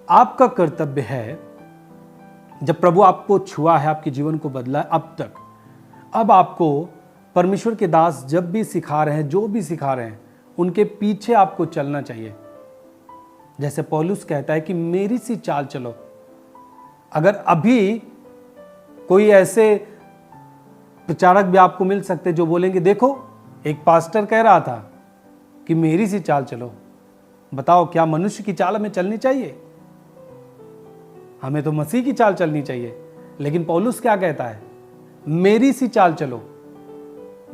आपका कर्तव्य है, जब प्रभु आपको छुआ है, आपके जीवन को बदला है अब तक, अब आपको परमेश्वर के दास जब भी सिखा रहे हैं, जो भी सिखा रहे हैं, उनके पीछे आपको चलना चाहिए। जैसे पौलुस कहता है कि मेरी सी चाल चलो। अगर अभी कोई ऐसे प्रचारक भी आपको मिल सकते जो बोलेंगे देखो एक पास्टर कह रहा था कि मेरी सी चाल चलो, बताओ क्या मनुष्य की चाल हमें चलनी चाहिए? हमें तो मसीह की चाल चलनी चाहिए। लेकिन पौलुस क्या कहता है? मेरी सी चाल चलो।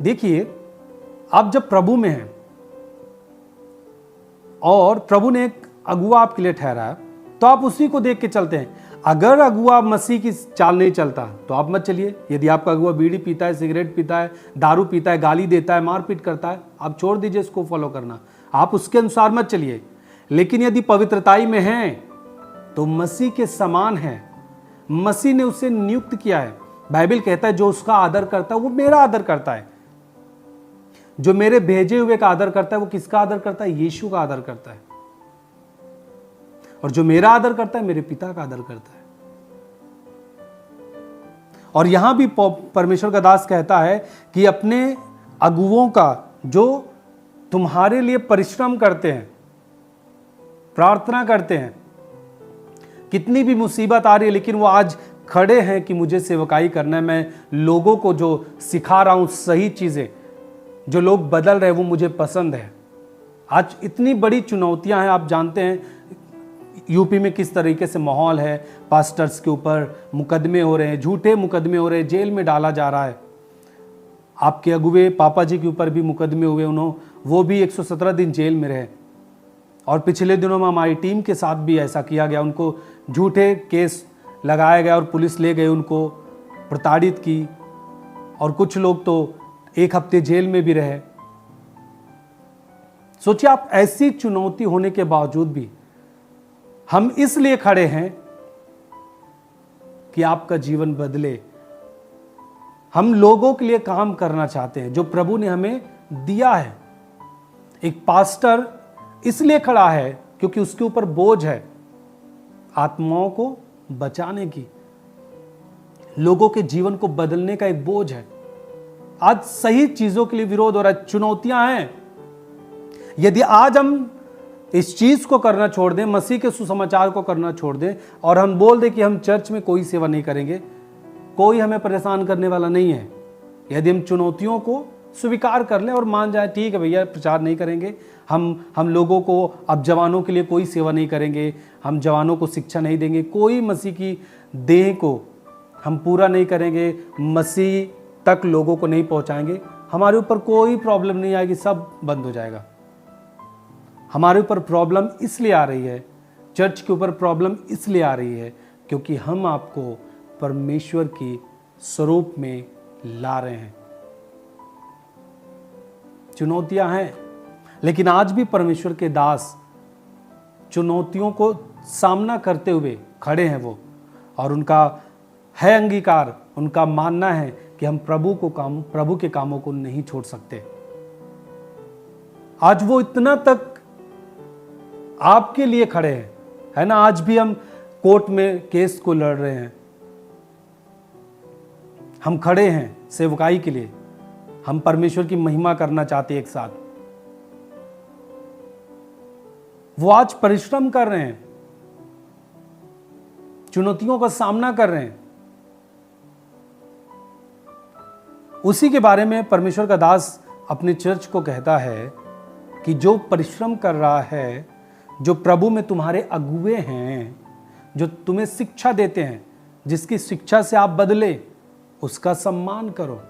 देखिए, आप जब प्रभु में हैं और प्रभु ने एक अगुआ आपके लिए ठहराया तो आप उसी को देख के चलते हैं। अगर अगुआ मसीह की चाल नहीं चलता तो आप मत चलिए। यदि आपका अगुआ बीड़ी पीता है, सिगरेट पीता है, दारू पीता है, गाली देता है, मारपीट करता है, आप छोड़ दीजिए इसको फॉलो करना, आप उसके अनुसार मत चलिए। लेकिन यदि पवित्रताई में हैं तो मसीह के समान है, मसीह ने उसे नियुक्त किया है। बाइबल कहता है जो उसका आदर करता है वो मेरा आदर करता है। जो मेरे भेजे हुए का आदर करता है वो किसका आदर करता है? यीशु का आदर करता है। और जो मेरा आदर करता है मेरे पिता का आदर करता है। और यहां भी परमेश्वर का दास कहता है कि अपने अगुओं का, जो तुम्हारे लिए परिश्रम करते हैं, प्रार्थना करते हैं, कितनी भी मुसीबत आ रही है लेकिन वो आज खड़े हैं कि मुझे सेवकाई करना है, मैं लोगों को जो सिखा रहा हूं सही चीजें, जो लोग बदल रहे हैं वो मुझे पसंद है। आज इतनी बड़ी चुनौतियां हैं, आप जानते हैं यूपी में किस तरीके से माहौल है, पास्टर्स के ऊपर मुकदमे हो रहे हैं, झूठे मुकदमे हो रहे हैं, जेल में डाला जा रहा है। आपके अगुए पापा जी के ऊपर भी मुकदमे हुए, वो भी 117 दिन जेल में रहे। और पिछले दिनों में हमारी टीम के साथ भी ऐसा किया गया, उनको झूठे केस लगाया गया और पुलिस ले गई, उनको प्रताड़ित की। और कुछ लोग तो 1 हफ्ते जेल में भी रहे। सोचिए, आप ऐसी चुनौती होने के बावजूद भी हम इसलिए खड़े हैं कि आपका जीवन बदले। हम लोगों के लिए काम करना चाहते हैं जो प्रभु ने हमें दिया है। एक पास्टर इसलिए खड़ा है क्योंकि उसके ऊपर बोझ है आत्माओं को बचाने की, लोगों के जीवन को बदलने का एक बोझ है। आज सही चीजों के लिए विरोध हो रहा है, चुनौतियां हैं। यदि आज हम इस चीज को करना छोड़ दें, मसीह के सुसमाचार को करना छोड़ दें और हम बोल दें कि हम चर्च में कोई सेवा नहीं करेंगे, कोई हमें परेशान करने वाला नहीं है। यदि हम चुनौतियों को स्वीकार कर लें और मान जाए ठीक है भैया प्रचार नहीं करेंगे, हम लोगों को, अब जवानों के लिए कोई सेवा नहीं करेंगे, हम जवानों को शिक्षा नहीं देंगे, कोई मसीह की देह को हम पूरा नहीं करेंगे, मसीह तक लोगों को नहीं पहुंचाएंगे, हमारे ऊपर कोई प्रॉब्लम नहीं आएगी, सब बंद हो जाएगा। हमारे ऊपर प्रॉब्लम इसलिए आ रही है, चर्च के ऊपर प्रॉब्लम इसलिए आ रही है क्योंकि हम आपको परमेश्वर की स्वरूप में ला रहे हैं। चुनौतियां हैं, लेकिन आज भी परमेश्वर के दास चुनौतियों को सामना करते हुए खड़े हैं वो, और उनका है अंगीकार, उनका मानना है कि हम प्रभु के कामों को नहीं छोड़ सकते। आज वो इतना तक आपके लिए खड़े हैं, है ना। आज भी हम कोर्ट में केस को लड़ रहे हैं, हम खड़े हैं सेवकाई के लिए, हम परमेश्वर की महिमा करना चाहते हैं एक साथ। वो आज परिश्रम कर रहे हैं, चुनौतियों का सामना कर रहे हैं। उसी के बारे में परमेश्वर का दास अपने चर्च को कहता है कि जो परिश्रम कर रहा है, जो प्रभु में तुम्हारे अगुए हैं, जो तुम्हें शिक्षा देते हैं, जिसकी शिक्षा से आप बदले, उसका सम्मान करो।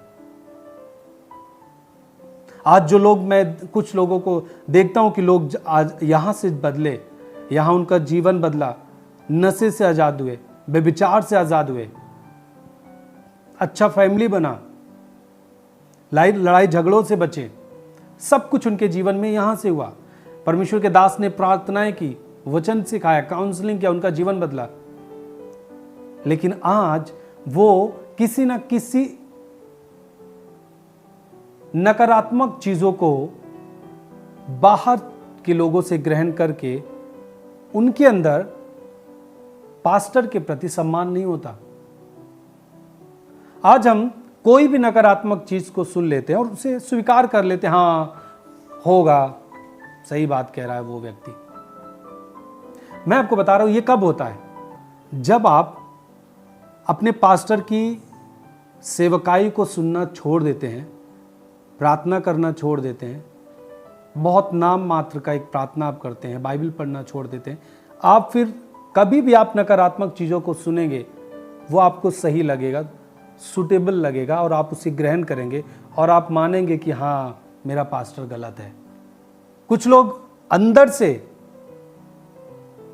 आज जो लोग, मैं कुछ लोगों को देखता हूं कि लोग आज यहां से बदले, यहां उनका जीवन बदला, नशे से आजाद हुए, व्यभिचार से आजाद हुए, अच्छा फैमिली बना, लड़ाई झगड़ों से बचे, सब कुछ उनके जीवन में यहां से हुआ। परमेश्वर के दास ने प्रार्थनाएं की, वचन सिखाया, काउंसलिंग किया, उनका जीवन बदला। लेकिन आज वो किसी न किसी नकारात्मक चीजों को बाहर के लोगों से ग्रहण करके उनके अंदर पास्टर के प्रति सम्मान नहीं होता। आज हम कोई भी नकारात्मक चीज को सुन लेते हैं और उसे स्वीकार कर लेते हैं, हाँ होगा, सही बात कह रहा है वो व्यक्ति। मैं आपको बता रहा हूं ये कब होता है, जब आप अपने पास्टर की सेवकाई को सुनना छोड़ देते हैं, प्रार्थना करना छोड़ देते हैं, बहुत नाम मात्र का एक प्रार्थना आप करते हैं, बाइबल पढ़ना छोड़ देते हैं, आप फिर कभी भी आप नकारात्मक चीज़ों को सुनेंगे वो आपको सही लगेगा, सूटेबल लगेगा और आप उसे ग्रहण करेंगे और आप मानेंगे कि हाँ मेरा पास्टर गलत है। कुछ लोग अंदर से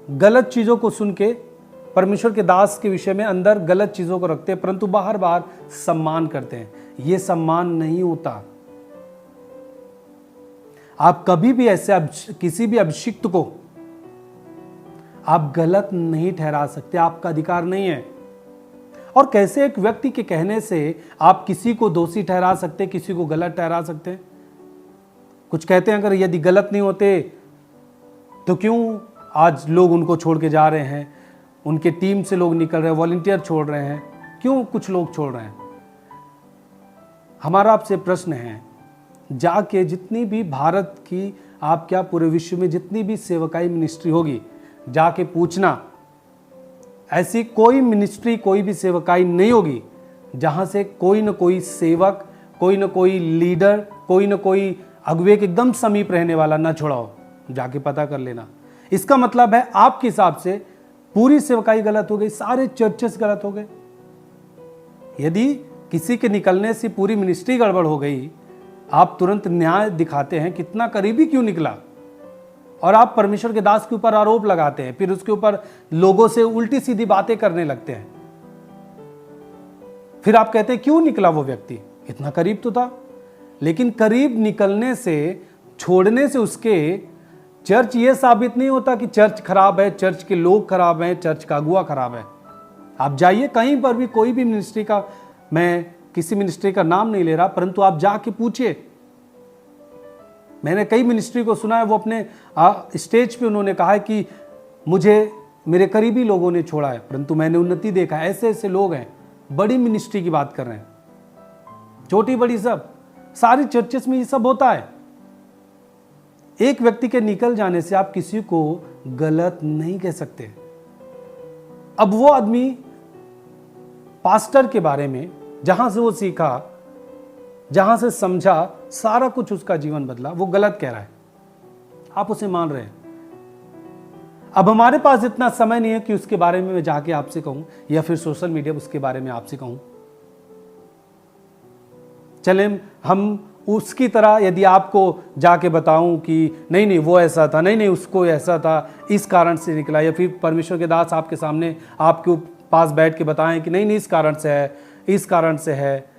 गलत चीज़ों को सुन के परमेश्वर के दास के विषय में अंदर गलत चीज़ों को रखते हैं, परंतु बाहर बाहर सम्मान करते हैं। यह सम्मान नहीं होता। आप कभी भी ऐसे किसी भी अभिषिक्त को आप गलत नहीं ठहरा सकते, आपका अधिकार नहीं है। और कैसे एक व्यक्ति के कहने से आप किसी को दोषी ठहरा सकते, किसी को गलत ठहरा सकते? कुछ कहते हैं अगर यदि गलत नहीं होते तो क्यों आज लोग उनको छोड़ के जा रहे हैं, उनके टीम से लोग निकल रहे हैं, वॉलंटियर छोड़ रहे हैं, क्यों कुछ लोग छोड़ रहे हैं? हमारा आपसे प्रश्न है, जाके जितनी भी भारत की, आप क्या पूरे विश्व में जितनी भी सेवकाई मिनिस्ट्री होगी, जाके पूछना, ऐसी कोई मिनिस्ट्री, कोई भी सेवकाई नहीं होगी जहां से कोई न कोई सेवक, कोई न कोई लीडर, कोई न कोई अगुवे के एकदम समीप रहने वाला ना छोड़ा हो। जाके पता कर लेना। इसका मतलब है आपके हिसाब से पूरी सेवकाई गलत हो गई, सारे चर्चेस गलत हो गए। यदि किसी के निकलने से पूरी मिनिस्ट्री गड़बड़ हो गई, आप तुरंत न्याय दिखाते हैं, कितना करीबी क्यों निकला, और आप परमेश्वर के दास के ऊपर आरोप लगाते हैं, फिर उसके ऊपर लोगों से उल्टी सीधी बातें करने लगते हैं। फिर आप कहते हैं क्यों निकला वो व्यक्ति, इतना करीब तो था। लेकिन करीब निकलने से, छोड़ने से उसके चर्च ये साबित नहीं होता कि चर्च खराब है, चर्च के लोग खराब हैं, चर्च का अगुवा खराब है। आप जाइए कहीं पर भी, कोई भी मिनिस्ट्री का, मैं किसी मिनिस्ट्री का नाम नहीं ले रहा, परंतु आप जाके पूछिए। मैंने कई मिनिस्ट्री को सुना है, वो अपने स्टेज पे उन्होंने कहा है कि मुझे मेरे करीबी लोगों ने छोड़ा है, परंतु मैंने उन्नति देखा है। ऐसे ऐसे लोग हैं, बड़ी मिनिस्ट्री की बात कर रहे हैं, छोटी बड़ी सब, सारी चर्चेस में ये सब होता है। एक व्यक्ति के निकल जाने से आप किसी को गलत नहीं कह सकते। अब वो आदमी पास्टर के बारे में जहां से वो सीखा, जहां से समझा, सारा कुछ उसका जीवन बदला, वो गलत कह रहा है, आप उसे मान रहे हैं। अब हमारे पास इतना समय नहीं है कि उसके बारे में मैं जाके आपसे कहूं, या फिर सोशल मीडिया उसके बारे में आपसे कहूं। चले हम उसकी तरह यदि आपको जाके बताऊं कि नहीं नहीं वो ऐसा था, नहीं नहीं उसको ऐसा था, इस कारण से निकला, या फिर परमेश्वर के दास आपके सामने आपके पास बैठ के बताएं कि नहीं नहीं इस कारण से है, इस कारण से है,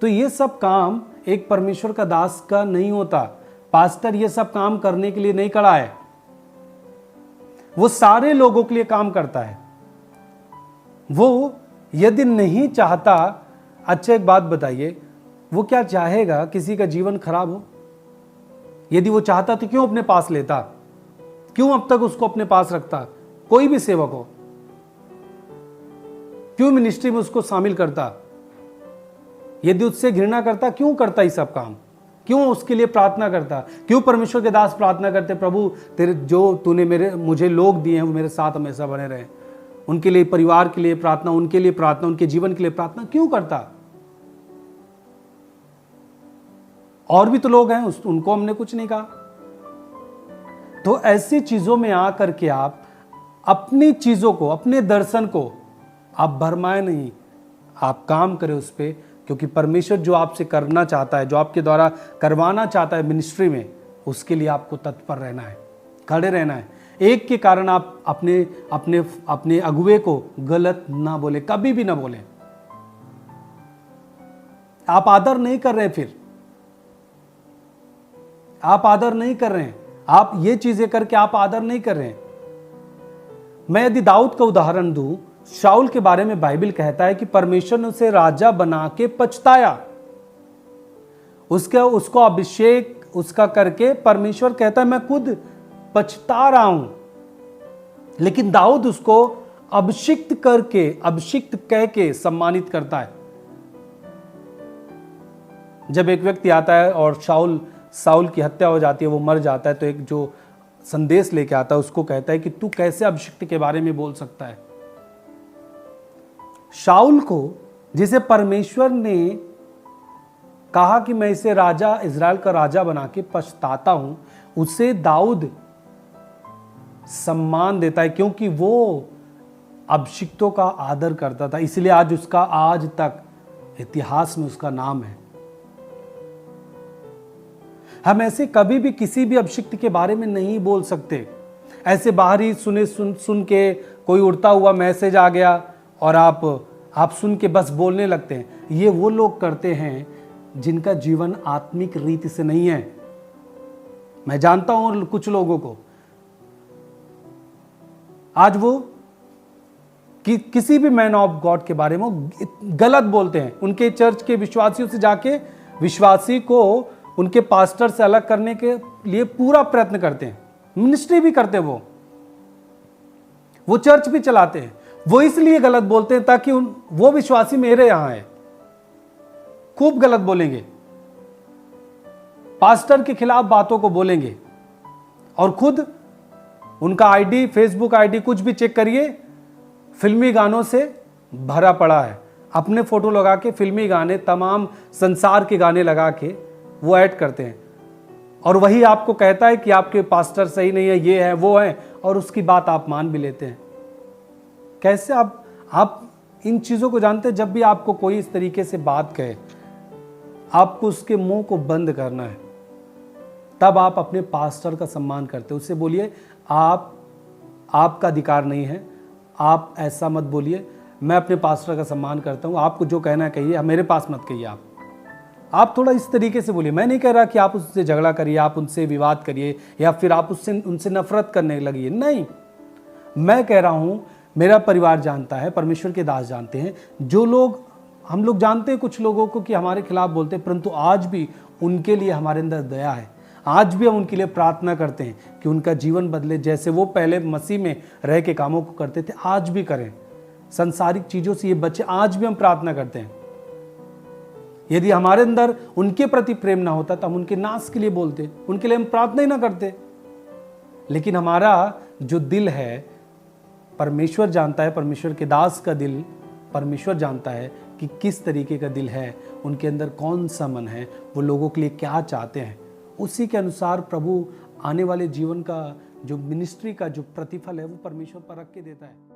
तो ये सब काम एक परमेश्वर का दास का नहीं होता। पास्टर ये सब काम करने के लिए नहीं खड़ा है, वो सारे लोगों के लिए काम करता है। वो यदि नहीं चाहता, अच्छा एक बात बताइए, वो क्या चाहेगा किसी का जीवन खराब हो? यदि वो चाहता तो क्यों अपने पास लेता, क्यों अब तक उसको अपने पास रखता? कोई भी सेवक हो, क्यों मिनिस्ट्री में उसको शामिल करता? यदि उससे घृणा करता, क्यों करता ये सब काम? क्यों उसके लिए प्रार्थना करता? क्यों परमेश्वर के दास प्रार्थना करते, प्रभु तेरे जो तूने मुझे लोग दिए हैं वो मेरे साथ हमेशा बने रहे, उनके लिए, परिवार के लिए प्रार्थना, उनके लिए प्रार्थना, उनके जीवन के लिए प्रार्थना क्यों करता? और भी तो लोग हैं, उनको हमने कुछ नहीं कहा। तो ऐसी चीजों में आकर के आप अपनी चीजों को, अपने दर्शन को आप भरमाए नहीं, आप काम करें उस पर, क्योंकि परमेश्वर जो आपसे करना चाहता है, जो आपके द्वारा करवाना चाहता है मिनिस्ट्री में, उसके लिए आपको तत्पर रहना है, खड़े रहना है। एक के कारण आप अपने अपने अपने अगुवे को गलत ना बोले, कभी भी ना बोले। आप आदर नहीं कर रहे, फिर आप आदर नहीं कर रहे हैं, आप ये चीजें करके आप आदर नहीं कर रहे हैं। मैं यदि दाऊद का उदाहरण दूं, शाऊल के बारे में बाइबल कहता है कि परमेश्वर ने उसे राजा बना के पछताया, उसको अभिषेक उसका करके परमेश्वर कहता है मैं खुद पछता रहा हूं, लेकिन दाऊद उसको अभिषिक्त करके, अभिषिक्त कह के सम्मानित करता है। जब एक व्यक्ति आता है और साउल की हत्या हो जाती है, वो मर जाता है, तो एक जो संदेश लेके आता है उसको कहता है कि तू कैसे अभिषिक्त के बारे में बोल सकता है। शाऊल को, जिसे परमेश्वर ने कहा कि मैं इसे राजा, इजराइल का राजा बना के पछताता हूं, उसे दाऊद सम्मान देता है क्योंकि वो अभिषिक्तों का आदर करता था। इसलिए आज उसका, आज तक इतिहास में उसका नाम है। हम ऐसे कभी भी किसी भी अभिषिक्त के बारे में नहीं बोल सकते। ऐसे बाहरी सुन के कोई उड़ता हुआ मैसेज आ गया और आप सुन के बस बोलने लगते हैं। ये वो लोग करते हैं जिनका जीवन आत्मिक रीति से नहीं है। मैं जानता हूं कुछ लोगों को, आज वो किसी भी मैन ऑफ गॉड के बारे में गलत बोलते हैं। उनके चर्च के विश्वासियों से जाके विश्वासी को उनके पास्टर से अलग करने के लिए पूरा प्रयत्न करते हैं। मिनिस्ट्री भी करते हैं, वो चर्च भी चलाते हैं। वो इसलिए गलत बोलते हैं ताकि वो विश्वासी मेरे यहां है। खूब गलत बोलेंगे, पास्टर के खिलाफ बातों को बोलेंगे और खुद उनका आईडी, फेसबुक आईडी कुछ भी चेक करिए, फिल्मी गानों से भरा पड़ा है। अपने फोटो लगा के फिल्मी गाने, तमाम संसार के गाने लगा के वो ऐड करते हैं और वही आपको कहता है कि आपके पास्टर सही नहीं है, ये है वो है, और उसकी बात आप मान भी लेते हैं। कैसे आप इन चीजों को जानते हैं? जब भी आपको कोई इस तरीके से बात कहे, आपको उसके मुंह को बंद करना है। तब आप अपने पास्टर का सम्मान करते हैं। उससे बोलिए आपका अधिकार नहीं है, आप ऐसा मत बोलिए, मैं अपने पास्टर का सम्मान करता हूं, आपको जो कहना है कहिए, मेरे पास मत कहिए। आप थोड़ा इस तरीके से बोलिए। मैं नहीं कह रहा कि आप उससे झगड़ा करिए, आप उनसे विवाद करिए या फिर आप उनसे नफरत करने लगिए, नहीं। मैं कह रहा हूं, मेरा परिवार जानता है, परमेश्वर के दास जानते हैं, जो लोग, हम लोग जानते हैं कुछ लोगों को कि हमारे खिलाफ बोलते हैं, परंतु आज भी उनके लिए हमारे अंदर दया है। आज भी हम उनके लिए प्रार्थना करते हैं कि उनका जीवन बदले। जैसे वो पहले मसीह में रह के कामों को करते थे, आज भी करें, संसारिक चीजों से ये बचे। आज भी हम प्रार्थना करते हैं। यदि हमारे अंदर उनके प्रति प्रेम ना होता तो हम उनके नाश के लिए बोलते, उनके लिए हम प्रार्थना ही ना करते। लेकिन हमारा जो दिल है, परमेश्वर जानता है, परमेश्वर के दास का दिल परमेश्वर जानता है कि किस तरीके का दिल है, उनके अंदर कौन सा मन है, वो लोगों के लिए क्या चाहते हैं। उसी के अनुसार प्रभु आने वाले जीवन का जो मिनिस्ट्री का जो प्रतिफल है वो परमेश्वर परख के देता है।